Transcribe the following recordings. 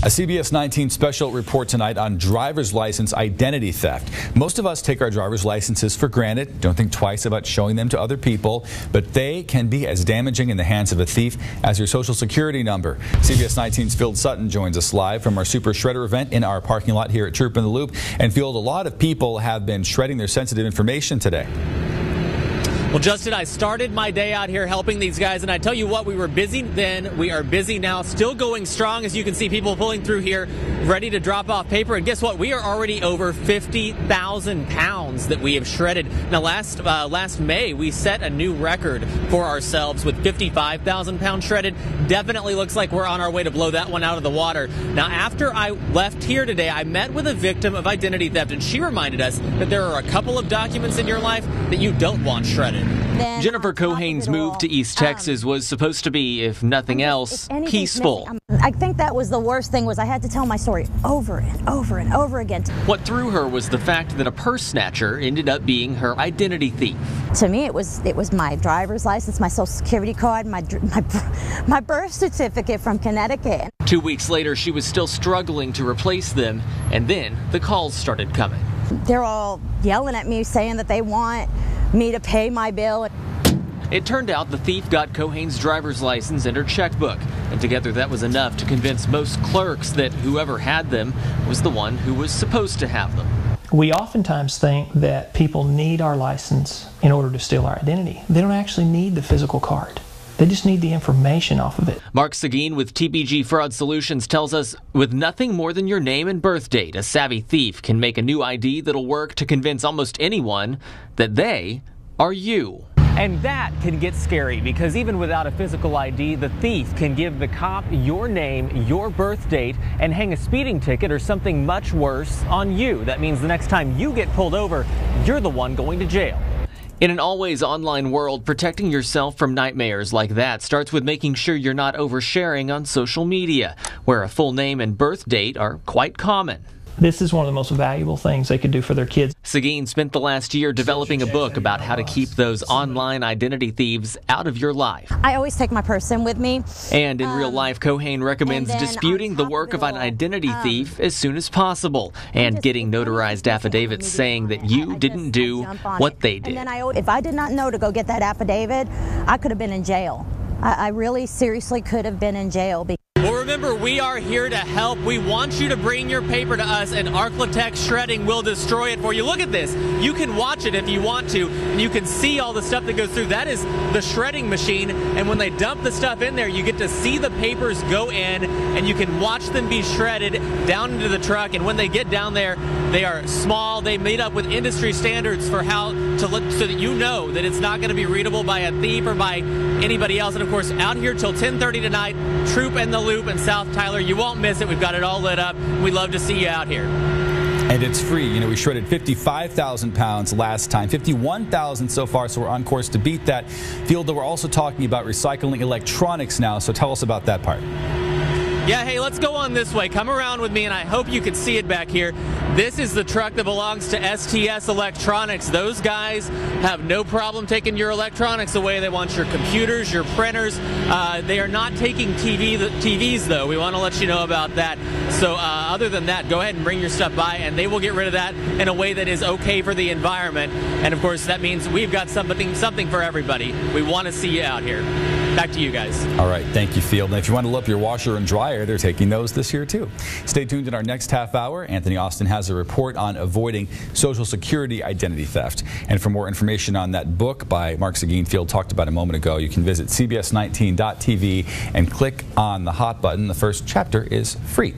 A CBS 19 special report tonight on driver's license identity theft. Most of us take our driver's licenses for granted, don't think twice about showing them to other people, but they can be as damaging in the hands of a thief as your social security number. CBS 19's Phil Sutton joins us live from our Super Shredder event in our parking lot here at Troop in the Loop. And Phil, a lot of people have been shredding their sensitive information today. Well, Justin, I started my day out here helping these guys, and I tell you what, we were busy then, we are busy now, still going strong. As you can see, people pulling through here, ready to drop off paper. And guess what? We are already over 50,000 pounds that we have shredded. Now, last May, we set a new record for ourselves with 55,000 pounds shredded. Definitely looks like we're on our way to blow that one out of the water. Now, after I left here today, I met with a victim of identity theft, and she reminded us that there are a couple of documents in your life that you don't want shredded. Jennifer Cohane's move to East Texas was supposed to be, if nothing else, peaceful. I think that was the worst thing, was I had to tell my story over and over and over again. What threw her was the fact that a purse snatcher ended up being her identity thief. To me, it was my driver's license, my social security card, my birth certificate from Connecticut. 2 weeks later, she was still struggling to replace them, and then the calls started coming. They're all yelling at me, saying that they want me to pay my bill. It turned out the thief got Cohane's driver's license and her checkbook, and together that was enough to convince most clerks that whoever had them was the one who was supposed to have them. We oftentimes think that people need our license in order to steal our identity. They don't actually need the physical card. They just need the information off of it. Mark Seguin with TBG Fraud Solutions tells us, with nothing more than your name and birth date, a savvy thief can make a new ID that'll work to convince almost anyone that they are you. And that can get scary, because even without a physical ID, the thief can give the cop your name, your birth date, and hang a speeding ticket or something much worse on you. That means the next time you get pulled over, you're the one going to jail. In an always online world, protecting yourself from nightmares like that starts with making sure you're not oversharing on social media, where a full name and birth date are quite common. This is one of the most valuable things they could do for their kids. Seguin spent the last year developing a book about how to keep those online identity thieves out of your life. I always take my person with me. And in real life, Cohane recommends disputing the work of an identity thief as soon as possible and getting notarized affidavits saying that you didn't do what they did. And then if I did not know to go get that affidavit, I could have been in jail. I really seriously could have been in jail. Well, remember, we are here to help. We want you to bring your paper to us, and Arclatex Shredding will destroy it for you. Look at this. You can watch it if you want to, and you can see all the stuff that goes through. That is the shredding machine, and when they dump the stuff in there, you get to see the papers go in, and you can watch them be shredded down into the truck. And when they get down there, they are small. They meet up with industry standards for how to look, so that you know that it's not going to be readable by a thief or by anybody else. And of course, out here till 10:30 tonight, Troop in the Loop in South Tyler. You won't miss it. We've got it all lit up. We'd love to see you out here. And it's free. You know, we shredded 55,000 pounds last time, 51,000 so far, so we're on course to beat that. Field, though, we're also talking about recycling electronics now, so tell us about that part. Yeah, hey, let's go on this way. Come around with me, and I hope you can see it back here. This is the truck that belongs to STS Electronics. Those guys have no problem taking your electronics away. They want your computers, your printers. They are not taking TVs, though. We want to let you know about that. So other than that, go ahead and bring your stuff by, and they will get rid of that in a way that is okay for the environment. And, of course, that means we've got something for everybody. We want to see you out here. Back to you guys. All right. Thank you, Field. And if you want to look up your washer and dryer, they're taking those this year, too. Stay tuned in our next half hour. Anthony Austin has a report on avoiding Social Security identity theft. And for more information on that book by Mark Seguin, Field talked about a moment ago, you can visit cbs19.tv and click on the hot button. The first chapter is free.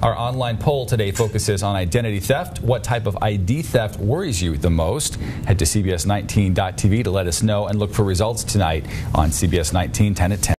Our online poll today focuses on identity theft. What type of ID theft worries you the most? Head to cbs19.tv to let us know, and look for results tonight on CBS 19, 10 at 10.